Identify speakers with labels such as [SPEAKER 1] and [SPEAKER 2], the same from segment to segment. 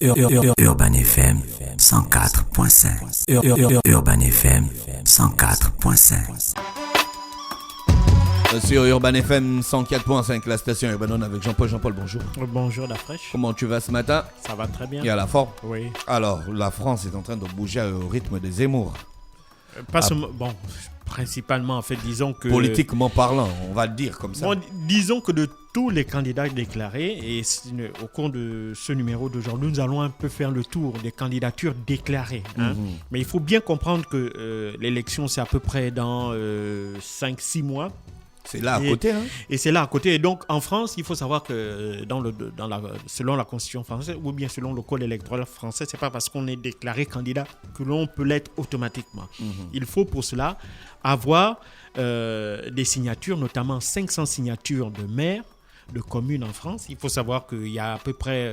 [SPEAKER 1] Urban FM 104.5. Urban FM 104.5.
[SPEAKER 2] Sur Urban FM 104.5, la station Urbanon avec Jean-Paul. Jean-Paul, bonjour.
[SPEAKER 3] Bonjour, la fraîche.
[SPEAKER 2] Comment tu vas ce matin?
[SPEAKER 3] Ça va très bien.
[SPEAKER 2] Et à la forme?
[SPEAKER 3] Oui.
[SPEAKER 2] Alors, la France est en train de bouger au rythme des Zemmour.
[SPEAKER 3] Principalement, en fait, disons que...
[SPEAKER 2] Politiquement parlant, on va le dire comme ça.
[SPEAKER 3] Bon, disons que de tous les candidats déclarés, et au cours de ce numéro d'aujourd'hui, nous allons un peu faire le tour des candidatures déclarées. Mais il faut bien comprendre que l'élection, c'est à peu près dans 5-6 mois.
[SPEAKER 2] C'est là à côté.
[SPEAKER 3] Et c'est là à côté. Et donc, en France, il faut savoir que selon la Constitution française, ou bien selon le code électoral français, ce n'est pas parce qu'on est déclaré candidat que l'on peut l'être automatiquement. Il faut pour cela avoir des signatures, notamment 500 signatures de maires, de communes en France. Il faut savoir qu'il y a à peu près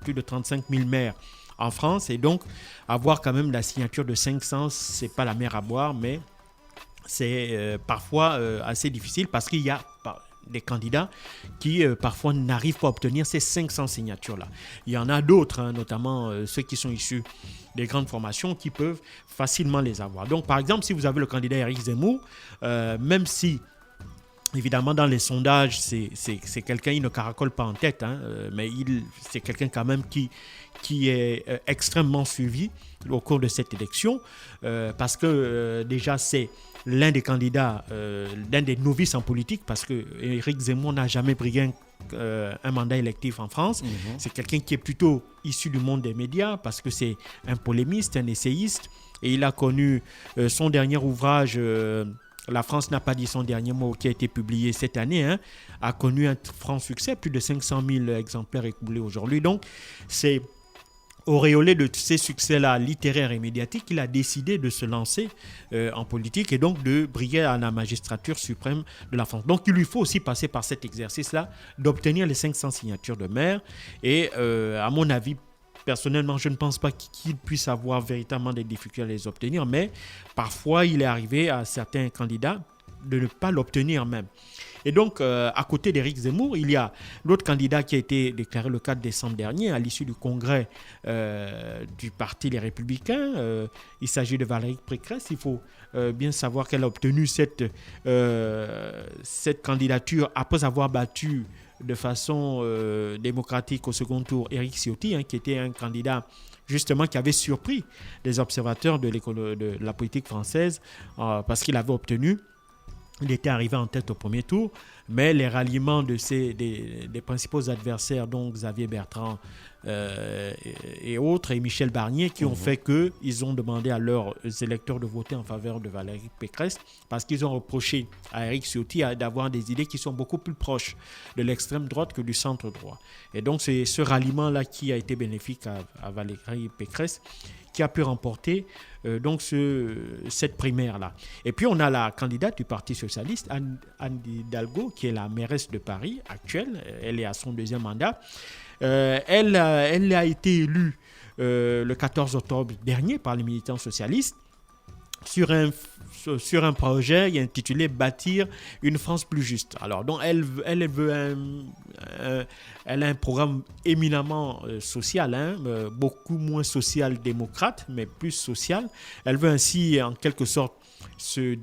[SPEAKER 3] plus de 35 000 maires en France. Et donc, avoir quand même la signature de 500, ce n'est pas la mer à boire, mais c'est parfois assez difficile parce qu'il y a des candidats qui parfois n'arrivent pas à obtenir ces 500 signatures-là. Il y en a d'autres, notamment ceux qui sont issus des grandes formations qui peuvent facilement les avoir. Donc, par exemple, si vous avez le candidat Éric Zemmour, même si évidemment, dans les sondages, c'est quelqu'un, il ne caracole pas en tête, mais c'est quelqu'un quand même qui est extrêmement suivi au cours de cette élection, parce que déjà, c'est l'un des candidats, l'un des novices en politique, parce que Éric Zemmour n'a jamais brigué un mandat électif en France. C'est quelqu'un qui est plutôt issu du monde des médias, parce que c'est un polémiste, un essayiste, et il a connu son dernier ouvrage... La France n'a pas dit son dernier mot, qui a été publié cette année, a connu un franc succès, plus de 500 000 exemplaires écoulés aujourd'hui. Donc, c'est auréolé de ces succès-là littéraires et médiatiques qu'il a décidé de se lancer en politique et donc de briller à la magistrature suprême de la France. Donc, il lui faut aussi passer par cet exercice-là d'obtenir les 500 signatures de maire. Et à mon avis, personnellement, je ne pense pas qu'il puisse avoir véritablement des difficultés à les obtenir, mais parfois, il est arrivé à certains candidats de ne pas l'obtenir même. Et donc, à côté d'Éric Zemmour, il y a l'autre candidat qui a été déclaré le 4 décembre dernier à l'issue du congrès du Parti Les Républicains. Il s'agit de Valérie Pécresse. Il faut bien savoir qu'elle a obtenu cette candidature après avoir battu de façon démocratique au second tour Éric Ciotti, qui était un candidat justement qui avait surpris les observateurs de la politique française parce qu'il avait obtenu, il était arrivé en tête au premier tour, mais les ralliements des principaux adversaires, donc Xavier Bertrand et autres, et Michel Barnier, qui ont fait qu'ils ont demandé à leurs électeurs de voter en faveur de Valérie Pécresse, parce qu'ils ont reproché à Éric Ciotti d'avoir des idées qui sont beaucoup plus proches de l'extrême droite que du centre droit. Et donc c'est ce ralliement-là qui a été bénéfique à Valérie Pécresse, qui a pu remporter cette primaire-là. Et puis, on a la candidate du Parti socialiste, Anne Hidalgo, qui est la mairesse de Paris actuelle. Elle est à son deuxième mandat. Elle a été élue le 14 octobre dernier par les militants socialistes sur un projet intitulé « Bâtir une France plus juste ». Alors, donc, elle a un programme éminemment social, beaucoup moins social-démocrate, mais plus social. Elle veut ainsi, en quelque sorte, se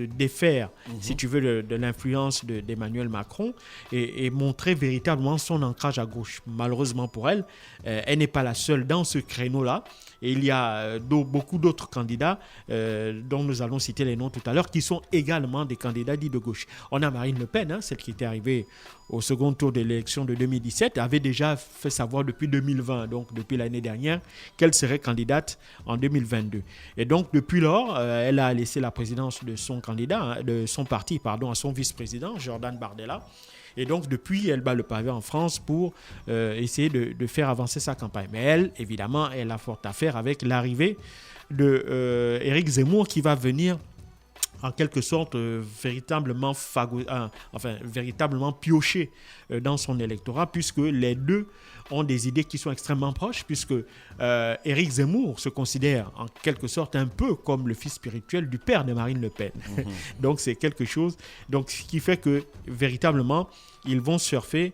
[SPEAKER 3] défaire, si tu veux, de l'influence d'Emmanuel Macron et montrer véritablement son ancrage à gauche. Malheureusement pour elle, elle n'est pas la seule dans ce créneau-là. Et il y a beaucoup d'autres candidats dont nous allons citer les noms tout à l'heure qui sont également des candidats dits de gauche. On a Marine Le Pen, celle qui était arrivée au second tour de l'élection de 2017, avait déjà fait savoir depuis 2020, donc depuis l'année dernière, qu'elle serait candidate en 2022. Et donc, depuis lors, elle a laissé la présidence de son candidat, de son parti, à son vice-président, Jordan Bardella. Et donc, depuis, elle bat le pavé en France pour essayer de faire avancer sa campagne. Mais elle, évidemment, elle a fort à faire avec l'arrivée d'Éric Zemmour qui va venir en quelque sorte véritablement pioché dans son électorat, puisque les deux ont des idées qui sont extrêmement proches, puisque Éric Zemmour se considère en quelque sorte un peu comme le fils spirituel du père de Marine Le Pen. Donc c'est quelque chose, donc, ce qui fait que véritablement ils vont surfer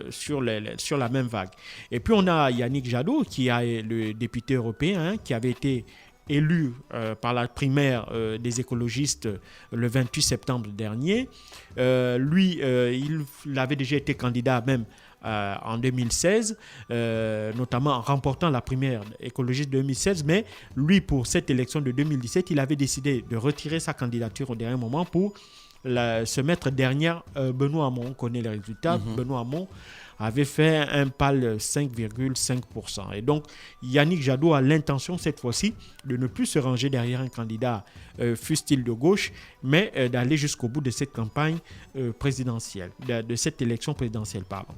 [SPEAKER 3] sur la même vague. Et puis on a Yannick Jadot, qui est le député européen, qui avait été élu par la primaire des écologistes le 28 septembre dernier. Lui, il avait déjà été candidat même en 2016, notamment en remportant la primaire écologiste de 2016, mais lui, pour cette élection de 2017, il avait décidé de retirer sa candidature au dernier moment pour se mettre derrière Benoît Hamon. On connaît les résultats. Benoît Hamon avait fait un pâle 5,5%. Et donc, Yannick Jadot a l'intention, cette fois-ci, de ne plus se ranger derrière un candidat, fût-il de gauche, mais d'aller jusqu'au bout de cette campagne présidentielle, de cette élection présidentielle, pardon.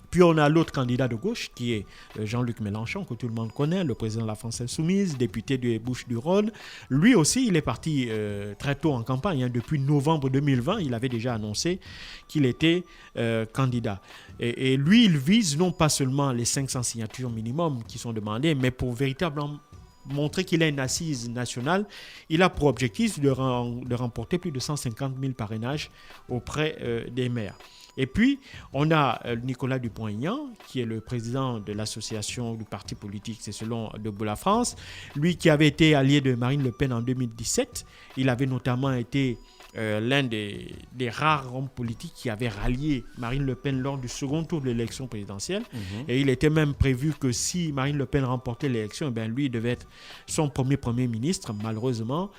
[SPEAKER 3] Puis on a l'autre candidat de gauche qui est Jean-Luc Mélenchon, que tout le monde connaît, le président de la France Insoumise, député de Bouches-du-Rhône. Lui aussi, il est parti très tôt en campagne. Depuis novembre 2020, il avait déjà annoncé qu'il était candidat. Et lui, il vise non pas seulement les 500 signatures minimum qui sont demandées, mais pour véritablement montrer qu'il a une assise nationale, il a pour objectif de remporter plus de 150 000 parrainages auprès des maires. Et puis, on a Nicolas Dupont-Aignan, qui est le président de l'association du parti politique, c'est selon Debout la France. Lui qui avait été allié de Marine Le Pen en 2017. Il avait notamment été l'un des rares hommes politiques qui avait rallié Marine Le Pen lors du second tour de l'élection présidentielle. Et il était même prévu que si Marine Le Pen remportait l'élection, eh bien, lui devait être son premier ministre. Malheureusement,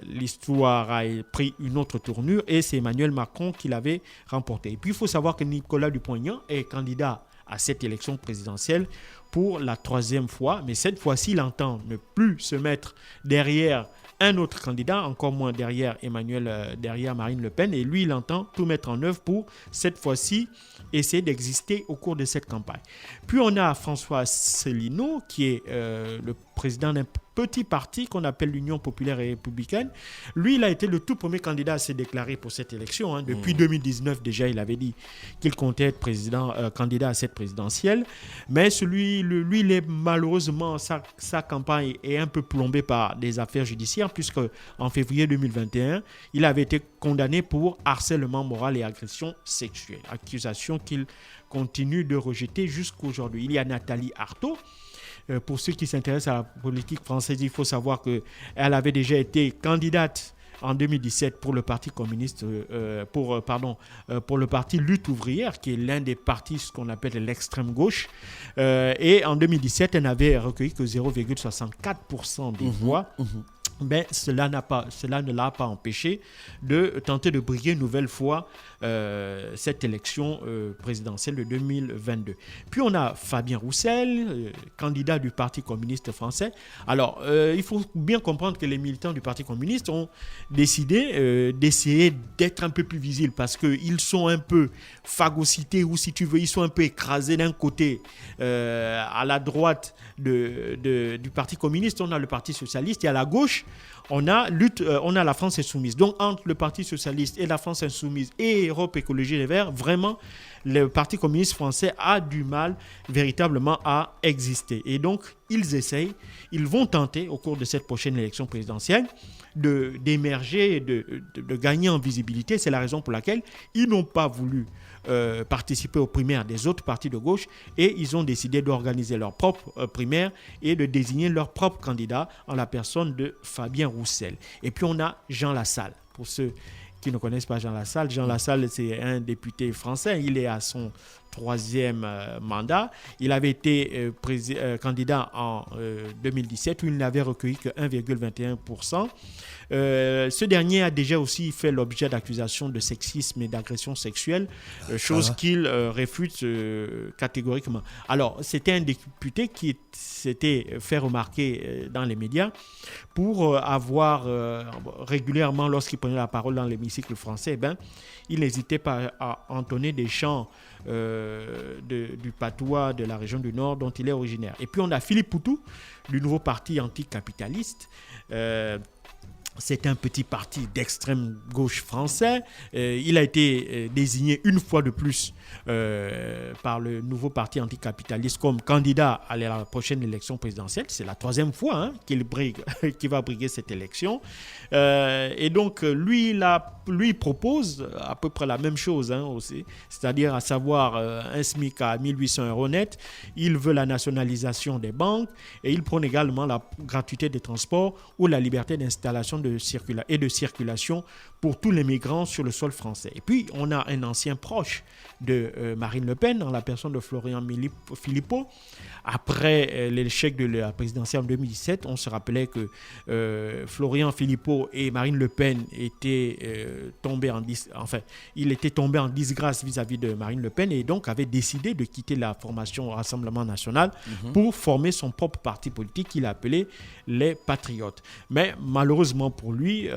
[SPEAKER 3] l'histoire a pris une autre tournure et c'est Emmanuel Macron qui l'avait remporté. Et puis, il faut savoir que Nicolas Dupont-Aignan est candidat à cette élection présidentielle pour la 3e fois. Mais cette fois-ci, il entend ne plus se mettre derrière un autre candidat, encore moins derrière Marine Le Pen, et lui, il entend tout mettre en œuvre pour, cette fois-ci, essayer d'exister au cours de cette campagne. Puis on a François Asselineau, qui est le président d'un petit parti qu'on appelle l'Union populaire et républicaine. Lui, il a été le tout premier candidat à se déclarer pour cette élection. Depuis 2019, déjà, il avait dit qu'il comptait être candidat à cette présidentielle. Mais lui, il est malheureusement, sa campagne est un peu plombée par des affaires judiciaires, puisque en février 2021, il avait été condamné pour harcèlement moral et agression sexuelle. Accusation qu'il continue de rejeter jusqu'aujourd'hui. Il y a Nathalie Arthaud. Pour ceux qui s'intéressent à la politique française, il faut savoir qu'elle avait déjà été candidate en 2017 pour le Parti communiste, pour le Parti Lutte ouvrière, qui est l'un des partis, ce qu'on appelle l'extrême gauche. Et en 2017, elle n'avait recueilli que 0,64% des voix. Mais cela ne l'a pas empêché de tenter de briguer une nouvelle fois cette élection présidentielle de 2022. Puis on a Fabien Roussel, candidat du Parti communiste français. Alors, il faut bien comprendre que les militants du Parti communiste ont décidé d'essayer d'être un peu plus visibles parce qu'ils sont un peu phagocytés, ou si tu veux, ils sont un peu écrasés d'un côté à la droite du Parti communiste. On a le Parti socialiste et à la gauche, on a la France insoumise. Donc, entre le Parti socialiste et la France insoumise et Europe Écologie Les Verts, vraiment, le Parti communiste français a du mal véritablement à exister. Et donc, ils vont tenter au cours de cette prochaine élection présidentielle d'émerger, de gagner en visibilité. C'est la raison pour laquelle ils n'ont pas voulu participer aux primaires des autres partis de gauche et ils ont décidé d'organiser leur propre primaire et de désigner leur propre candidat en la personne de Fabien Roussel. Et puis on a Jean Lassalle. Pour ceux qui ne connaissent pas Jean Lassalle, c'est un député français. Il est à son 3e mandat. Il avait été candidat en 2017 où il n'avait recueilli que 1,21%. Ce dernier a déjà aussi fait l'objet d'accusations de sexisme et d'agression sexuelle, chose qu'il réfute catégoriquement. Alors, c'était un député qui s'était fait remarquer dans les médias pour avoir régulièrement, lorsqu'il prenait la parole dans l'hémicycle français, il n'hésitait pas à entonner des chants du patois de la région du Nord dont il est originaire. Et puis on a Philippe Poutou du nouveau parti anticapitaliste C'est un petit parti d'extrême gauche français. Il a été désigné une fois de plus par le nouveau parti anticapitaliste comme candidat à la prochaine élection présidentielle. C'est la 3e fois qu'il va briguer cette élection. Et donc, lui propose à peu près la même chose aussi, c'est-à-dire à savoir un SMIC à 1800 € net. Il veut la nationalisation des banques et il prône également la gratuité des transports ou la liberté d'installation de circulation pour tous les migrants sur le sol français. Et puis, on a un ancien proche de Marine Le Pen, en la personne de Florian Philippot. Après l'échec de la présidentielle en 2017, on se rappelait que Florian Philippot et Marine Le Pen étaient tombés en disgrâce vis-à-vis de Marine Le Pen et donc avait décidé de quitter la formation Rassemblement National pour former son propre parti politique qu'il a appelé les Patriotes. Mais malheureusement pour lui,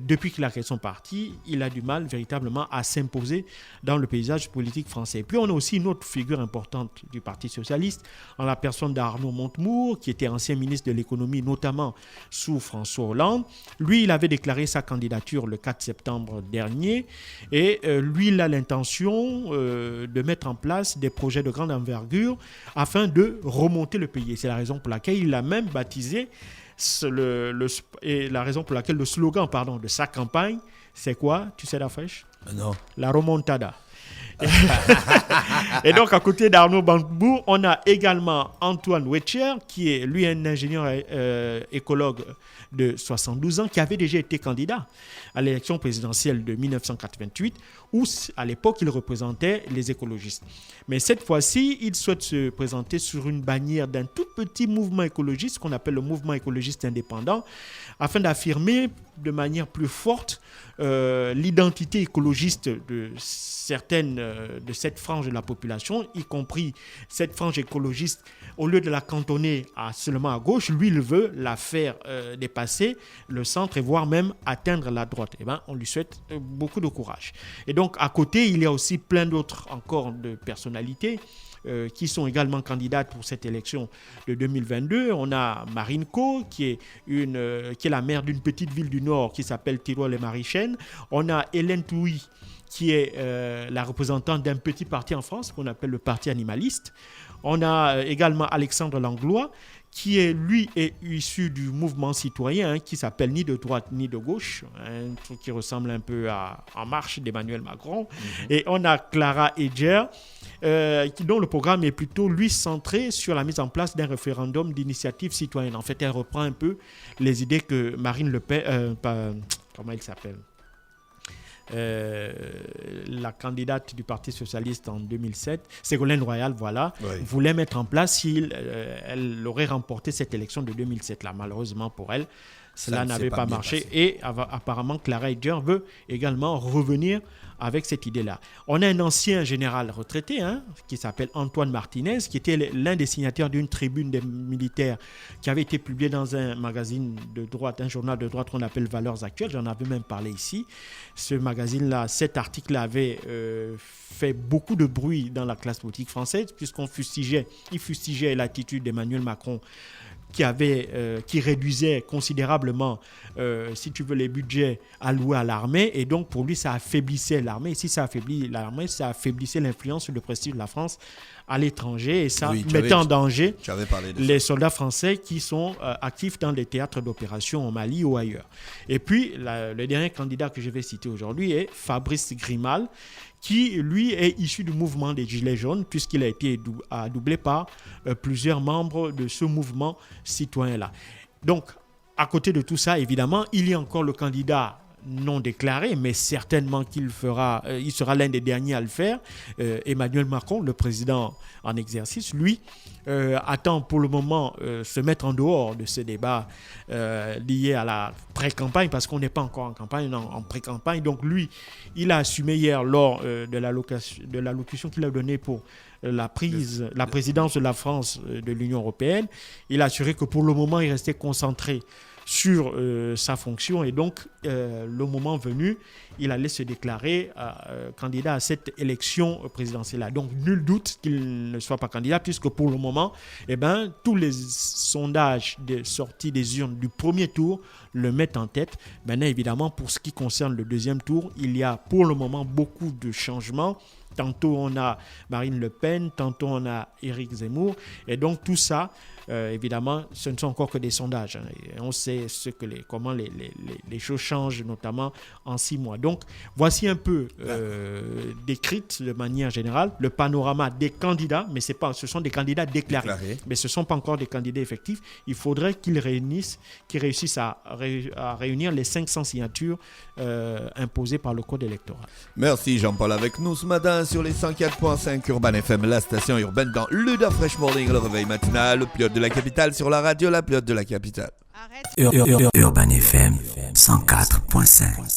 [SPEAKER 3] depuis qu'il a créé son parti, il a du mal véritablement à s'imposer dans le paysage politique français. Et puis on a aussi une autre figure importante du Parti socialiste, en la personne d'Arnaud Montebourg, qui était ancien ministre de l'économie, notamment sous François Hollande. Lui, il avait déclaré sa candidature le 4 septembre dernier et lui, il a l'intention de mettre en place des projets de grande envergure afin de remonter le pays. Et c'est la raison pour laquelle il a même baptisé et la raison pour laquelle le slogan de sa campagne, c'est quoi? Tu sais la fraîche?
[SPEAKER 2] Non.
[SPEAKER 3] La remontada. Et donc, à côté d'Arnaud Montebourg, on a également Antoine Wechter, qui est lui un ingénieur écologue de 72 ans, qui avait déjà été candidat à l'élection présidentielle de 1988, où à l'époque, il représentait les écologistes. Mais cette fois-ci, il souhaite se présenter sur une bannière d'un tout petit mouvement écologiste, qu'on appelle le mouvement écologiste indépendant, afin d'affirmer de manière plus forte l'identité écologiste de certaines de cette frange de la population, y compris cette frange écologiste. Au lieu de la cantonner seulement à gauche, lui, il veut la faire dépasser le centre et voire même atteindre la droite. Eh bien, on lui souhaite beaucoup de courage. Et donc, à côté, il y a aussi plein d'autres encore de personnalités qui sont également candidates pour cette élection de 2022. On a Marine Co, qui est la maire d'une petite ville du Nord qui s'appelle Tyrol-et-Marie-Chêne. On a Hélène Touy, qui est la représentante d'un petit parti en France qu'on appelle le Parti animaliste. On a également Alexandre Langlois, qui lui est issu du mouvement citoyen qui s'appelle ni de droite ni de gauche, un truc qui ressemble un peu à En Marche d'Emmanuel Macron. Et on a Clara Edger, dont le programme est plutôt, lui, centré sur la mise en place d'un référendum d'initiative citoyenne. En fait, elle reprend un peu les idées que Marine Le Pen... comment il s'appelle ? La candidate du Parti socialiste en 2007, Ségolène Royal, voulait mettre en place si elle aurait remporté cette élection de 2007. Là, malheureusement pour elle, cela n'avait pas marché. Et apparemment, Clara Edger veut également revenir avec cette idée-là. On a un ancien général retraité qui s'appelle Antoine Martinez, qui était l'un des signataires d'une tribune des militaires qui avait été publiée dans un magazine de droite, un journal de droite qu'on appelle Valeurs Actuelles. J'en avais même parlé ici. Ce magazine-là, cet article avait fait beaucoup de bruit dans la classe politique française, puisqu'il fustigeait l'attitude d'Emmanuel Macron qui réduisait considérablement, si tu veux, les budgets alloués à l'armée. Et donc, pour lui, ça affaiblissait l'armée. Et si ça affaiblit l'armée, ça affaiblissait l'influence et le prestige de la France à l'étranger. Et ça mettait en danger les soldats français qui sont actifs dans les théâtres d'opération au Mali ou ailleurs. Et puis, le dernier candidat que je vais citer aujourd'hui est Fabrice Grimal, qui, lui, est issu du mouvement des Gilets jaunes, puisqu'il a été doublé par plusieurs membres de ce mouvement citoyen-là. Donc, à côté de tout ça, évidemment, il y a encore le candidat non déclaré, mais certainement il sera l'un des derniers à le faire. Emmanuel Macron, le président en exercice, lui, attend pour le moment se mettre en dehors de ce débat lié à la pré-campagne, parce qu'on n'est pas encore en campagne, non, en pré-campagne. Donc lui, il a assumé hier lors de l'allocution qu'il a donnée pour la présidence de la France de l'Union européenne. Il a assuré que pour le moment, il restait concentré sur sa fonction et donc le moment venu, il allait se déclarer candidat à cette élection présidentielle. Donc nul doute qu'il ne soit pas candidat puisque pour le moment, tous les sondages de sortie des urnes du premier tour le mettent en tête. Maintenant, évidemment, pour ce qui concerne le deuxième tour, il y a pour le moment beaucoup de changements. Tantôt on a Marine Le Pen, tantôt on a Éric Zemmour. Et donc tout ça, évidemment, ce ne sont encore que des sondages. Hein. Et on sait comment les choses changent, notamment en 6 mois. Donc voici un peu décrite de manière générale le panorama des candidats, mais ce sont des candidats déclarés. Mais ce ne sont pas encore des candidats effectifs. Il faudrait qu'ils réussissent à réunir les 500 signatures imposées par le Code électoral.
[SPEAKER 2] Merci Jean-Paul avec nous ce matin sur les 104.5 Urban FM, la station urbaine dans le Fresh Morning, le réveil matinal, le pilote de la capitale sur la radio, la pilote de la capitale.
[SPEAKER 1] Urban FM 104.5.